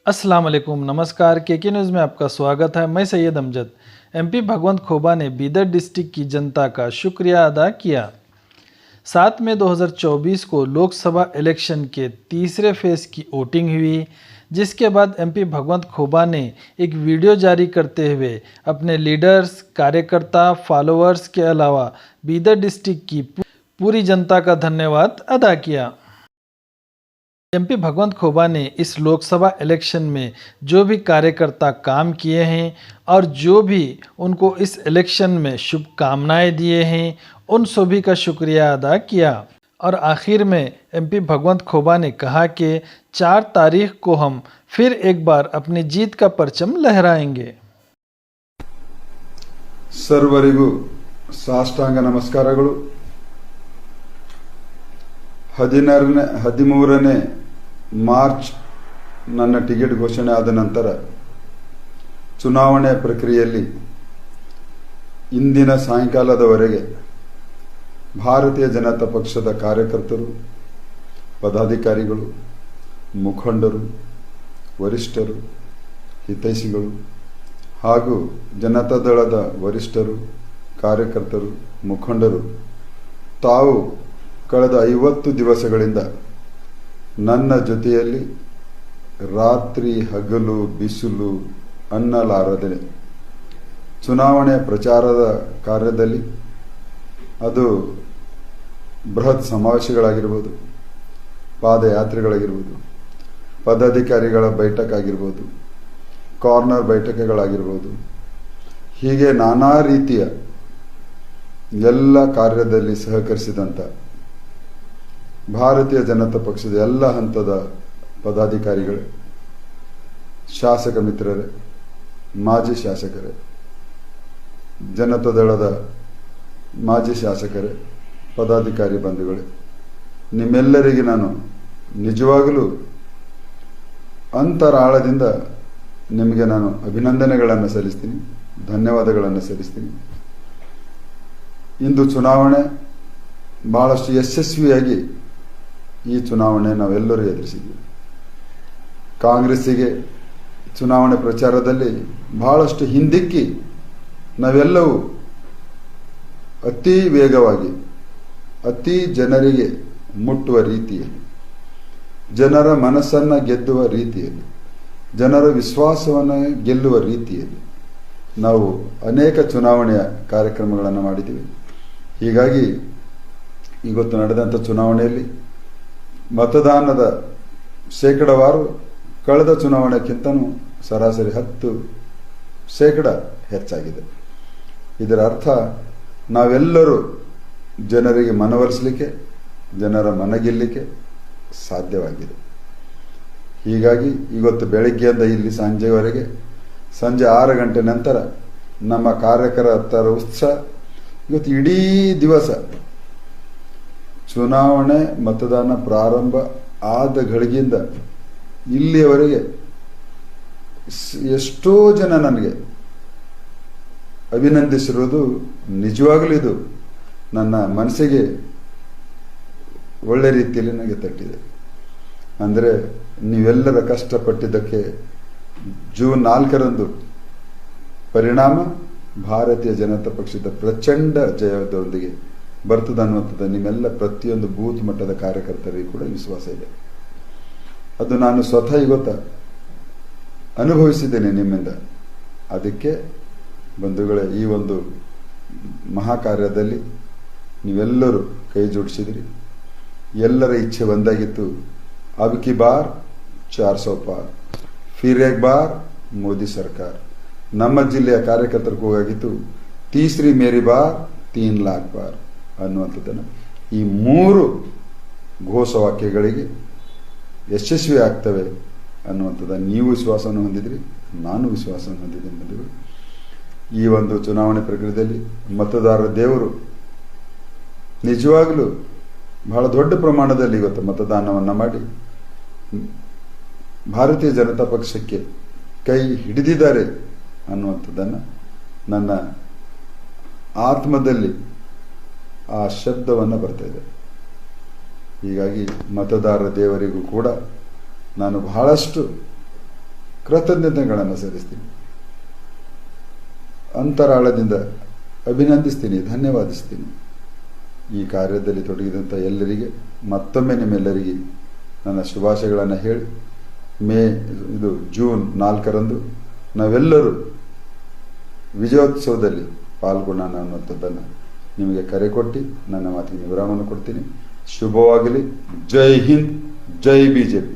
अस्सलाम वालेकुम, नमस्कार। के न्यूज़ में आपका स्वागत है। मैं सैयद अमजद। एमपी भगवंत खोबा ने बीदर डिस्ट्रिक्ट की जनता का शुक्रिया अदा किया। 7 मई 2024 को लोकसभा इलेक्शन के तीसरे फेज की वोटिंग हुई, जिसके बाद एमपी भगवंत खोबा ने एक वीडियो जारी करते हुए अपने लीडर्स, कार्यकर्ता, फॉलोअर्स के अलावा बीदर डिस्ट्रिक्ट की पूरी जनता का धन्यवाद अदा किया। एमपी भगवंत खोबा ने इस लोकसभा इलेक्शन में जो भी कार्यकर्ता काम किए हैं और जो भी उनको इस इलेक्शन में शुभकामनाएं दिए हैं, उन सभी का शुक्रिया अदा किया। और आखिर में एमपी भगवंत खोबा ने कहा कि 4 तारीख को हम फिर एक बार अपनी जीत का परचम लहराएंगे। ಸರ್ವರಿಗೂ ಸಾಷ್ಟಾಂಗ ನಮಸ್ಕಾರಗಳು। 13ನೇ ಮಾರ್ಚ್ ನನ್ನ ಟಿಕೆಟ್ ಘೋಷಣೆ ಆದ ನಂತರ ಚುನಾವಣೆ ಪ್ರಕ್ರಿಯೆಯಲ್ಲಿ ಇಂದಿನ ಸಾಯಂಕಾಲದವರೆಗೆ ಭಾರತೀಯ ಜನತಾ ಪಕ್ಷದ ಕಾರ್ಯಕರ್ತರು, ಪದಾಧಿಕಾರಿಗಳು, ಮುಖಂಡರು, ವರಿಷ್ಠರು, ಹಿತೈಷಿಗಳು ಹಾಗೂ ಜನತಾದಳದ ವರಿಷ್ಠರು, ಕಾರ್ಯಕರ್ತರು, ಮುಖಂಡರು ತಾವು ಕಳೆದ 50 ದಿವಸಗಳಿಂದ ನನ್ನ ಜೊತೆಯಲ್ಲಿ ರಾತ್ರಿ ಹಗಲು ಬಿಸಿಲು ಅನ್ನಲಾರದೆ ಚುನಾವಣೆ ಪ್ರಚಾರದ ಕಾರ್ಯದಲ್ಲಿ, ಅದು ಬೃಹತ್ ಸಮಾವೇಶಗಳಾಗಿರ್ಬೋದು, ಪಾದಯಾತ್ರೆಗಳಾಗಿರ್ಬೋದು, ಪದಾಧಿಕಾರಿಗಳ ಬೈಠಕ್ ಆಗಿರ್ಬೋದು, ಕಾರ್ನರ್ ಬೈಠಕಗಳಾಗಿರ್ಬೋದು, ಹೀಗೆ ನಾನಾ ರೀತಿಯ ಎಲ್ಲ ಕಾರ್ಯದಲ್ಲಿ ಸಹಕರಿಸಿದಂಥ ಭಾರತೀಯ ಜನತಾ ಪಕ್ಷದ ಎಲ್ಲ ಹಂತದ ಪದಾಧಿಕಾರಿಗಳೇ, ಶಾಸಕ ಮಿತ್ರರೇ, ಮಾಜಿ ಶಾಸಕರೇ, ಜನತಾದಳದ ಮಾಜಿ ಶಾಸಕರೇ, ಪದಾಧಿಕಾರಿ ಬಂಧುಗಳೇ, ನಿಮ್ಮೆಲ್ಲರಿಗೆ ನಾನು ನಿಜವಾಗಲೂ ಅಂತರಾಳದಿಂದ ನಿಮಗೆ ನಾನು ಅಭಿನಂದನೆಗಳನ್ನು ಸಲ್ಲಿಸ್ತೀನಿ, ಧನ್ಯವಾದಗಳನ್ನು ಸಲ್ಲಿಸ್ತೀನಿ। ಇಂದು ಚುನಾವಣೆ ಬಹಳಷ್ಟು ಯಶಸ್ವಿಯಾಗಿ ಈ ಚುನಾವಣೆ ನಾವೆಲ್ಲರೂ ಎದುರಿಸಿದ್ವಿ। ಕಾಂಗ್ರೆಸ್ಸಿಗೆ ಚುನಾವಣೆ ಪ್ರಚಾರದಲ್ಲಿ ಬಹಳಷ್ಟು ಹಿಂದಿಕ್ಕಿ ನಾವೆಲ್ಲವೂ ಅತಿ ವೇಗವಾಗಿ, ಅತಿ ಜನರಿಗೆ ಮುಟ್ಟುವ ರೀತಿಯಲ್ಲಿ, ಜನರ ಮನಸ್ಸನ್ನು ಗೆದ್ದುವ ರೀತಿಯಲ್ಲಿ, ಜನರ ವಿಶ್ವಾಸವನ್ನು ಗೆಲ್ಲುವ ರೀತಿಯಲ್ಲಿ ನಾವು ಅನೇಕ ಚುನಾವಣೆಯ ಕಾರ್ಯಕ್ರಮಗಳನ್ನು ಮಾಡಿದ್ದೀವಿ। ಹೀಗಾಗಿ ಇವತ್ತು ನಡೆದಂಥ ಚುನಾವಣೆಯಲ್ಲಿ ಮತದಾನದ ಶೇಕಡವಾರು ಕಳೆದ ಚುನಾವಣೆಗಿಂತನೂ ಸರಾಸರಿ 10% ಹೆಚ್ಚಾಗಿದೆ। ಇದರ ಅರ್ಥ ನಾವೆಲ್ಲರೂ ಜನರಿಗೆ ಮನವೊಲಿಸಲಿಕ್ಕೆ, ಜನರ ಮನಗೆಲ್ಲಲಿಕ್ಕೆ ಸಾಧ್ಯವಾಗಿದೆ। ಹೀಗಾಗಿ ಇವತ್ತು ಬೆಳಗ್ಗೆಯಿಂದ ಇಲ್ಲಿ ಸಂಜೆವರೆಗೆ, ಸಂಜೆ 6 ಗಂಟೆ ನಂತರ ನಮ್ಮ ಕಾರ್ಯಕರ್ತರ ಉತ್ಸಾಹ, ಇವತ್ತು ಇಡೀ ದಿವಸ ಚುನಾವಣೆ ಮತದಾನ ಪ್ರಾರಂಭ ಆದ ಗಳಿಗೆಯಿಂದ ಇಲ್ಲಿಯವರೆಗೆ ಎಷ್ಟೋ ಜನ ನನಗೆ ಅಭಿನಂದಿಸಿರುವುದು ನಿಜವಾಗಲೂ ಇದು ನನ್ನ ಮನಸ್ಸಿಗೆ ಒಳ್ಳೆ ರೀತಿಯಲ್ಲಿ ನನಗೆ ತಟ್ಟಿದೆ। ಅಂದರೆ ನೀವೆಲ್ಲರ ಕಷ್ಟಪಟ್ಟಿದ್ದಕ್ಕೆ ಜೂನ್ 4ರಂದು ಪರಿಣಾಮ ಭಾರತೀಯ ಜನತಾ ಪಕ್ಷದ ಪ್ರಚಂಡ ಜಯದೊಂದಿಗೆ ಬರ್ತದೆ ಅನ್ನುವಂಥದ್ದು ನಿಮ್ಮೆಲ್ಲ ಪ್ರತಿಯೊಂದು ಬೂತ್ ಮಟ್ಟದ ಕಾರ್ಯಕರ್ತರಿಗೂ ಕೂಡ ವಿಶ್ವಾಸ ಇದೆ। ಅದು ನಾನು ಸ್ವತಃ ಇವತ್ತು ಅನುಭವಿಸಿದ್ದೇನೆ ನಿಮ್ಮಿಂದ। ಅದಕ್ಕೆ ಬಂಧುಗಳೇ, ಈ ಒಂದು ಮಹಾ ಕಾರ್ಯದಲ್ಲಿ ನೀವೆಲ್ಲರೂ ಕೈ ಜೋಡಿಸಿದ್ರಿ, ಎಲ್ಲರ ಇಚ್ಛೆ ಒಂದಾಗಿತ್ತು, अब की बार 400 पार, फिर एक बार ಮೋದಿ ಸರ್ಕಾರ। ನಮ್ಮ ಜಿಲ್ಲೆಯ ಕಾರ್ಯಕರ್ತರಿಗೂ ಹೋಗಾಗಿತ್ತು, ತೀಸರಿ ಮೇರಿ ಬಾರ್ 3 लाख ಬಾರ್ ಅನ್ನುವಂಥದ್ದನ್ನು, ಈ 3 ಘೋಷವಾಕ್ಯಗಳಿಗೆ ಯಶಸ್ವಿ ಆಗ್ತವೆ ಅನ್ನುವಂಥದ್ದನ್ನು ನೀವು ವಿಶ್ವಾಸವನ್ನು ಹೊಂದಿದ್ರಿ, ನಾನು ವಿಶ್ವಾಸವನ್ನು ಹೊಂದಿದ್ದೀನಿ ಬಂಧುಗಳು। ಈ ಒಂದು ಚುನಾವಣೆ ಪ್ರಕ್ರಿಯೆಯಲ್ಲಿ ಮತದಾರರ ದೇವರು ನಿಜವಾಗಲೂ ಬಹಳ ದೊಡ್ಡ ಪ್ರಮಾಣದಲ್ಲಿ ಇವತ್ತು ಮತದಾನವನ್ನು ಮಾಡಿ ಭಾರತೀಯ ಜನತಾ ಪಕ್ಷಕ್ಕೆ ಕೈ ಹಿಡಿದಿದ್ದಾರೆ ಅನ್ನುವಂಥದ್ದನ್ನು ನನ್ನ ಆತ್ಮದಲ್ಲಿ ಆ ಶಬ್ದವನ್ನು ಬರ್ತಾ ಇದೆ। ಹೀಗಾಗಿ ಮತದಾರರ ದೇವರಿಗೂ ಕೂಡ ನಾನು ಬಹಳಷ್ಟು ಕೃತಜ್ಞತೆಗಳನ್ನು ಸಲ್ಲಿಸ್ತೀನಿ, ಅಂತರಾಳದಿಂದ ಅಭಿನಂದಿಸ್ತೀನಿ, ಧನ್ಯವಾದಿಸ್ತೀನಿ. ಈ ಕಾರ್ಯದಲ್ಲಿ ತೊಡಗಿದಂಥ ಎಲ್ಲರಿಗೆ ಮತ್ತೊಮ್ಮೆ ನಿಮ್ಮೆಲ್ಲರಿಗೆ ನನ್ನ ಶುಭಾಶಯಗಳನ್ನು ಹೇಳಿ, ಜೂನ್ 4ರಂದು ನಾವೆಲ್ಲರೂ ವಿಜಯೋತ್ಸವದಲ್ಲಿ ಪಾಲ್ಗೊಳ್ಳೋಣ ಅನ್ನುವಂಥದ್ದನ್ನು ನಿಮಗೆ ಕರೆ ಕೊಟ್ಟು ನನ್ನ ಮಾತಿಗೆ ವಿರಾಮವನ್ನು ಕೊಡ್ತೀನಿ. ಶುಭವಾಗಲಿ. ಜೈ ಹಿಂದ್, ಜೈ BJP.